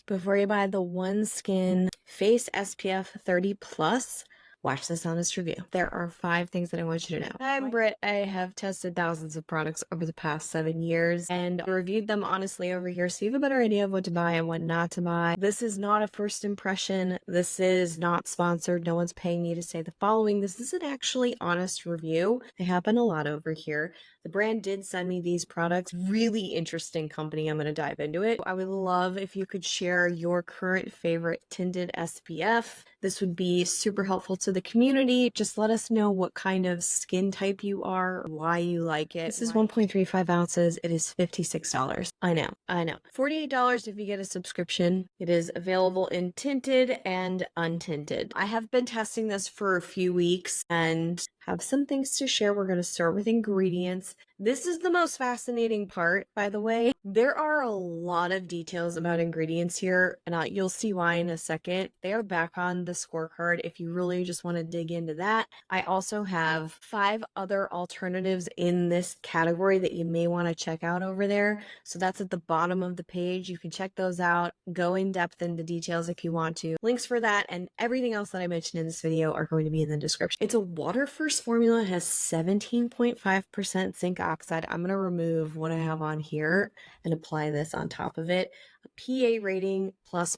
Before you buy the OneSkin Face SPF 30 Plus, watch this honest review. There are 5 things that I want you to know. I'm Britt. I have tested thousands of products over the past 7 years and reviewed them honestly over here so you have a better idea of what to buy and what not to buy. This is not a first impression. This is not sponsored. No one's paying me to say the following. This is an actually honest review. They happen a lot over here. The brand did send me these products. Really interesting company. I'm going to dive into it. I would love if you could share your current favorite tinted SPF. This would be super helpful to the community. Just let us know what kind of skin type you are, why you like it. This is 1.35 ounces. It is $56. I know. $48 if you get a subscription. It is available in tinted and untinted. I have been testing this for a few weeks and have some things to share. We're going to start with ingredients. This is the most fascinating part, by the way. There are a lot of details about ingredients here, and you'll see why in a second. They are back on the scorecard if you really just want to dig into that. I also have 5 other alternatives in this category that you may want to check out over there. So that's at the bottom of the page. You can check those out, go in depth into details if you want to. Links for that and everything else that I mentioned in this video are going to be in the description. It's a water-first formula. It has 17.5% zinc oxide. I'm going to remove what I have on here and apply this on top of it. A PA rating plus.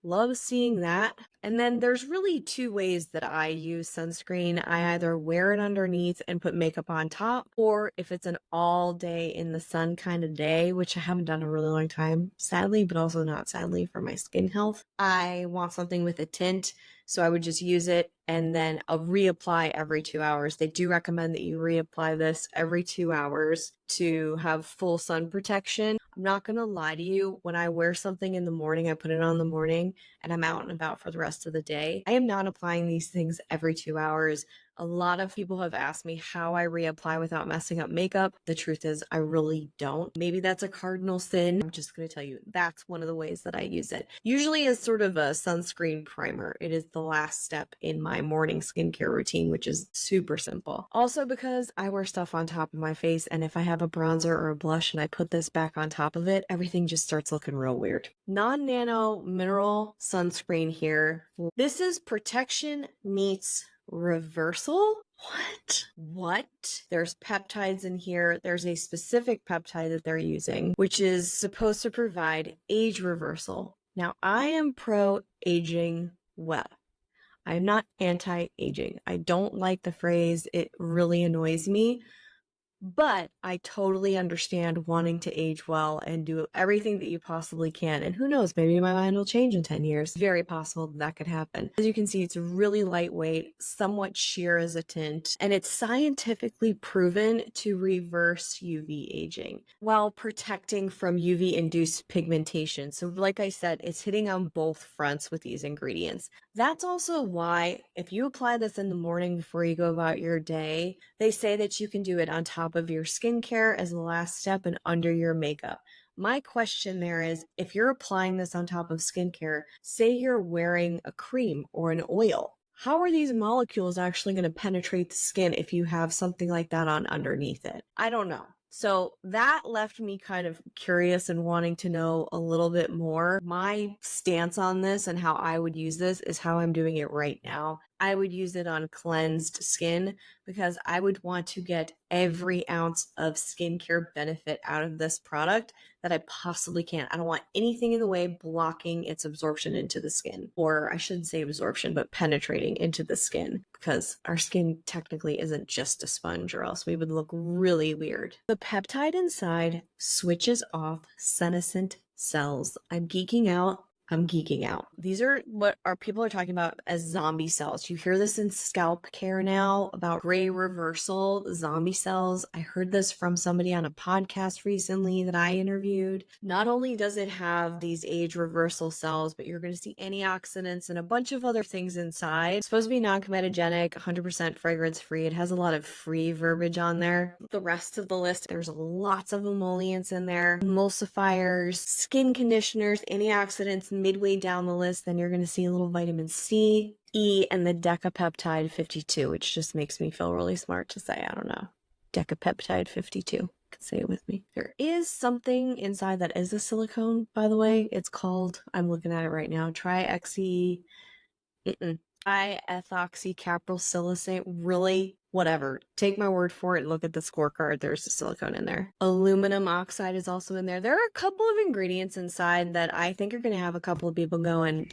Love seeing that. And then there's really 2 ways that I use sunscreen. I either wear it underneath and put makeup on top, or if it's an all day in the sun kind of day, which I haven't done in a really long time, sadly, but also not sadly for my skin health, I want something with a tint. So I would just use it and then I'll reapply every 2 hours. They do recommend that you reapply this every 2 hours to have full sun protection. I'm not going to lie to you. When I wear something in the morning, I put it on in the morning and I'm out and about for the rest of the day. I am not applying these things every 2 hours. A lot of people have asked me how I reapply without messing up makeup. The truth is I really don't. Maybe that's a cardinal sin. I'm just going to tell you that's one of the ways that I use it. Usually as sort of a sunscreen primer. It is the last step in my morning skincare routine, which is super simple. Also because I wear stuff on top of my face, and if I have a bronzer or a blush and I put this back on top of it, everything just starts looking real weird. Non-nano mineral sunscreen here. This is protection meets reversal. What? There's peptides in here. There's a specific peptide that they're using, which is supposed to provide age reversal. Now, I am pro aging well. I'm not anti-aging. I don't like the phrase. It really annoys me. But I totally understand wanting to age well and do everything that you possibly can. And who knows, maybe my mind will change in 10 years. Very possible that could happen. As you can see, it's really lightweight, somewhat sheer as a tint, and it's scientifically proven to reverse UV aging while protecting from UV-induced pigmentation. So like I said, it's hitting on both fronts with these ingredients. That's also why if you apply this in the morning before you go about your day, they say that you can do it on top of your skincare as the last step and under your makeup. My question there is, if you're applying this on top of skincare, say you're wearing a cream or an oil, how are these molecules actually going to penetrate the skin if you have something like that on underneath it? I don't know. So that left me kind of curious and wanting to know a little bit more. My stance on this and how I would use this is how I'm doing it right now. I would use it on cleansed skin because I would want to get every ounce of skincare benefit out of this product that I possibly can. I don't want anything in the way blocking its absorption into the skin. Or I shouldn't say absorption, but penetrating into the skin, because our skin technically isn't just a sponge, or else we would look really weird. The peptide inside switches off senescent cells. I'm geeking out. These are what our people are talking about as zombie cells. You hear this in scalp care now about gray reversal, zombie cells. I heard this from somebody on a podcast recently that I interviewed. Not only does it have these age reversal cells, but you're going to see antioxidants and a bunch of other things inside. It's supposed to be non-comedogenic, 100% fragrance free. It has a lot of free verbiage on there. The rest of the list, there's lots of emollients in there, emulsifiers, skin conditioners, antioxidants. Midway down the list, then you're going to see a little vitamin C, E, and the decapeptide 52, which just makes me feel really smart to say. I don't know. Decapeptide 52. Say it with me. There is something inside that is a silicone, by the way. It's called, I'm looking at it right now, triethoxycaprylsilicate. Really? Whatever. Take my word for it. Look at the scorecard. There's a silicone in there. Aluminum oxide is also in there. There are a couple of ingredients inside that I think are going to have a couple of people going,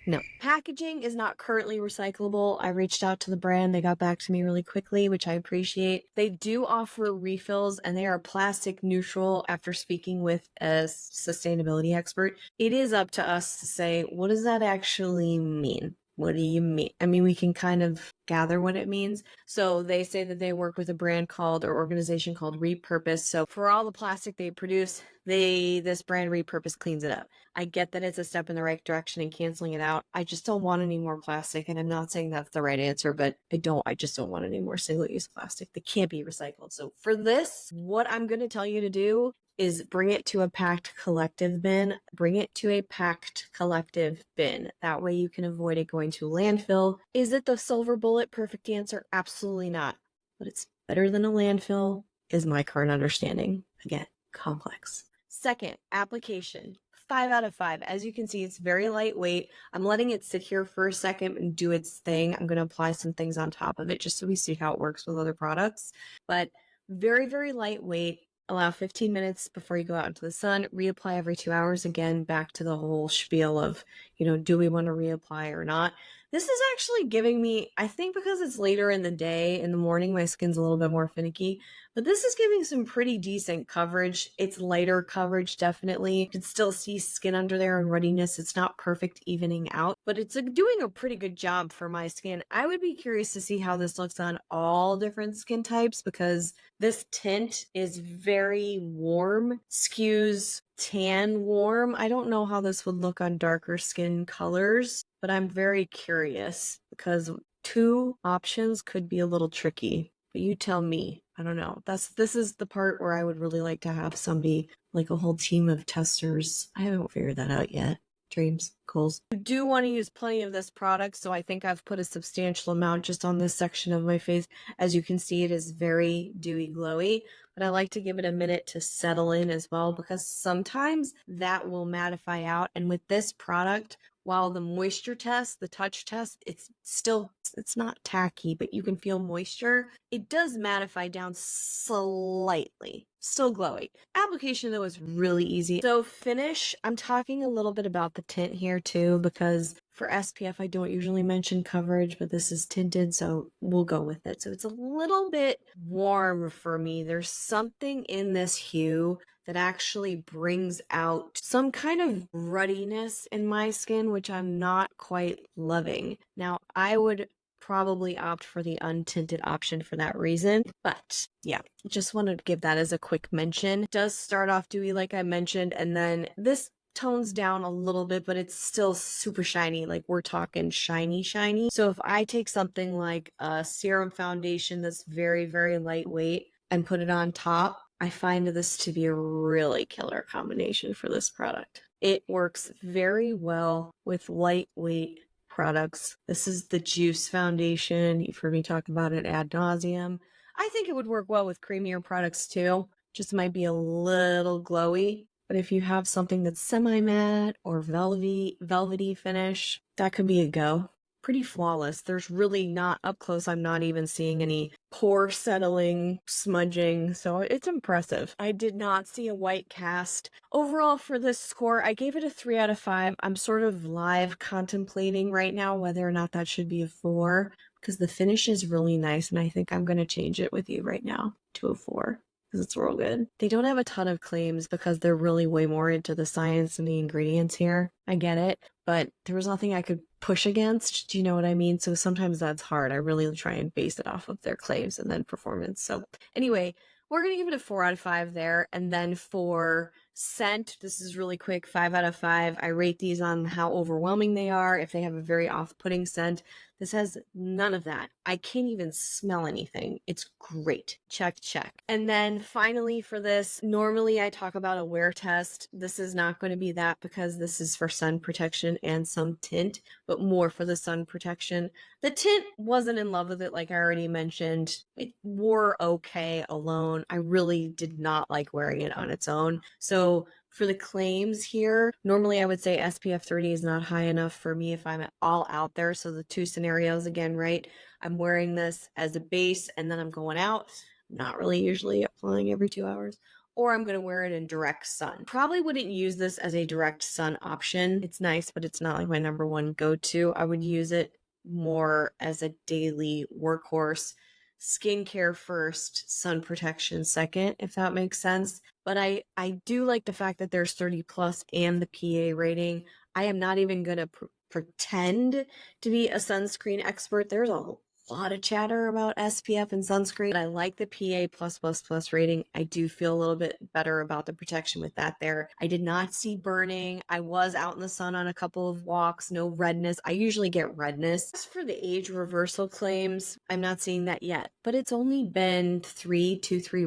no. Packaging is not currently recyclable. I reached out to the brand. They got back to me really quickly, which I appreciate. They do offer refills and they are plastic neutral after speaking with a sustainability expert. It is up to us to say, what does that actually mean? What do you mean? I mean, we can kind of gather what it means. So they say that they work with a brand called, or organization called Repurpose. So for all the plastic they produce, this brand Repurpose cleans it up. I get that it's a step in the right direction and canceling it out. I just don't want any more plastic. And I'm not saying that's the right answer, but I just don't want any more single-use plastic that can't be recycled. So for this, what I'm going to tell you to do is bring it to a packed collective bin. Bring it to a packed collective bin. That way you can avoid it going to landfill. Is it the silver bullet perfect answer? Absolutely not. But it's better than a landfill, is my current understanding. Again, complex. Second, application. 5 out of 5. As you can see, it's very lightweight. I'm letting it sit here for a second and do its thing. I'm going to apply some things on top of it just so we see how it works with other products. But very, very lightweight. Allow 15 minutes before you go out into the sun. Reapply every 2 hours. Again, back to the whole spiel of, do we want to reapply or not? This is actually giving me, I think because it's later in the day, in the morning, my skin's a little bit more finicky, but this is giving some pretty decent coverage. It's lighter coverage, definitely. You can still see skin under there and ruddiness. It's not perfect evening out, but it's doing a pretty good job for my skin. I would be curious to see how this looks on all different skin types because this tint is very warm, skews tan warm. I don't know how this would look on darker skin colors, but I'm very curious because 2 options could be a little tricky. But you tell me. I don't know. This is the part where I would really like to have somebody, like a whole team of testers. I haven't figured that out yet. Dreams, goals. I do want to use plenty of this product, so I think I've put a substantial amount just on this section of my face. As you can see, it is very dewy glowy, but I like to give it a minute to settle in as well because sometimes that will mattify out. And with this product, while the moisture test, the touch test, it's not tacky, but you can feel moisture. It does mattify down slightly. Still glowy. Application though is really easy. So finish, I'm talking a little bit about the tint here too, because for SPF, I don't usually mention coverage, but this is tinted, so we'll go with it. So it's a little bit warm for me. There's something in this hue that actually brings out some kind of ruddiness in my skin, which I'm not quite loving. Now, I would probably opt for the untinted option for that reason, but yeah, just wanted to give that as a quick mention. It does start off dewy like I mentioned, and then this tones down a little bit, but it's still super shiny. Like we're talking shiny. So if I take something like a serum foundation that's very, very lightweight and put it on top, I find this to be a really killer combination for this product. It works very well with lightweight products. This is the Juice Foundation. You've heard me talk about it ad nauseum. I think it would work well with creamier products too. Just might be a little glowy. But if you have something that's semi-matte or velvety finish, that could be a go. Pretty flawless. There's really not, up close, I'm not even seeing any pore settling, smudging, so it's impressive. I did not see a white cast. Overall for this score, I gave it a 3 out of 5. I'm sort of live contemplating right now whether or not that should be a 4, because the finish is really nice, and I think I'm going to change it with you right now to a 4. It's real good. They don't have a ton of claims because they're really way more into the science and the ingredients here. I get it, but there was nothing I could push against. Do you know what I mean? So sometimes that's hard. I really try and base it off of their claims and then performance. So anyway, we're going to give it a 4 out of 5 there. And then for scent, this is really quick, 5 out of 5. I rate these on how overwhelming they are. If they have a very off-putting scent, This has none of that. I can't even smell anything. It's great. Check, check. And then finally for this, normally I talk about a wear test. This is not going to be that because this is for sun protection and some tint, but more for the sun protection. The tint, wasn't in love with it, like I already mentioned. It wore okay alone. I really did not like wearing it on its own. So for the claims here, normally I would say SPF 30 is not high enough for me if I'm all out there. So the two scenarios again, right? I'm wearing this as a base and then I'm going out. Not really usually applying every 2 hours. Or I'm going to wear it in direct sun. Probably wouldn't use this as a direct sun option. It's nice, but it's not like my number one go-to. I would use it more as a daily workhorse. Skincare first, sun protection second, if that makes sense. But I do like the fact that there's 30 plus and the PA rating. I am not even going to pretend to be a sunscreen expert. There's a lot of chatter about SPF and sunscreen. I like the PA+++ rating. I do feel a little bit better about the protection with that there. I did not see burning. I was out in the sun on a couple of walks, no redness. I usually get redness. As for the age reversal claims, I'm not seeing that yet, but it's only been 3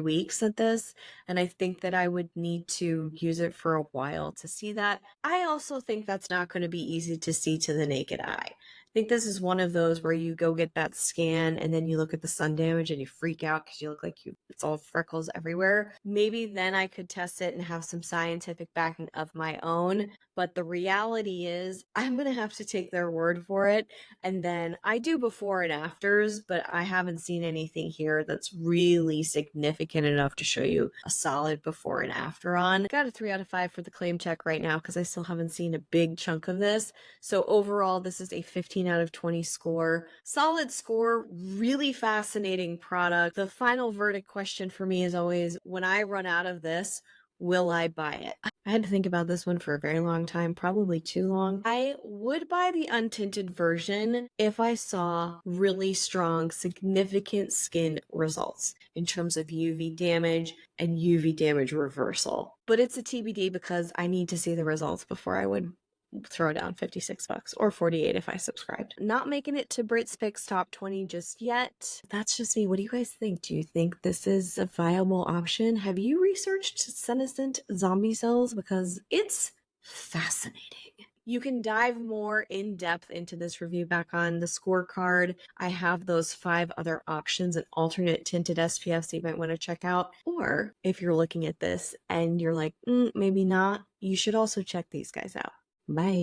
weeks at this, and I think that I would need to use it for a while to see that. I also think that's not going to be easy to see to the naked eye. I think this is one of those where you go get that scan and then you look at the sun damage and you freak out because you look like it's all freckles everywhere. Maybe then I could test it and have some scientific backing of my own. But the reality is I'm going to have to take their word for it. And then I do before and afters, but I haven't seen anything here that's really significant enough to show you a solid before and after on. Got a 3 out of 5 for the claim check right now because I still haven't seen a big chunk of this. So overall, this is a 15 out of 20 score. Solid score, really fascinating product. The final verdict question for me is always, when I run out of this, will I buy it? I had to think about this one for a very long time, probably too long. I would buy the untinted version if I saw really strong, significant skin results in terms of UV damage and UV damage reversal. But it's a TBD because I need to see the results before I would throw down $56 or $48 if I subscribed. Not making it to Britt's Picks Top 20 just yet. That's just me. What do you guys think? Do you think this is a viable option? Have you researched senescent zombie cells? Because it's fascinating. You can dive more in depth into this review back on the scorecard. I have those 5 other options and alternate tinted SPFs you might want to check out. Or if you're looking at this and you're like, maybe not, you should also check these guys out. Bye.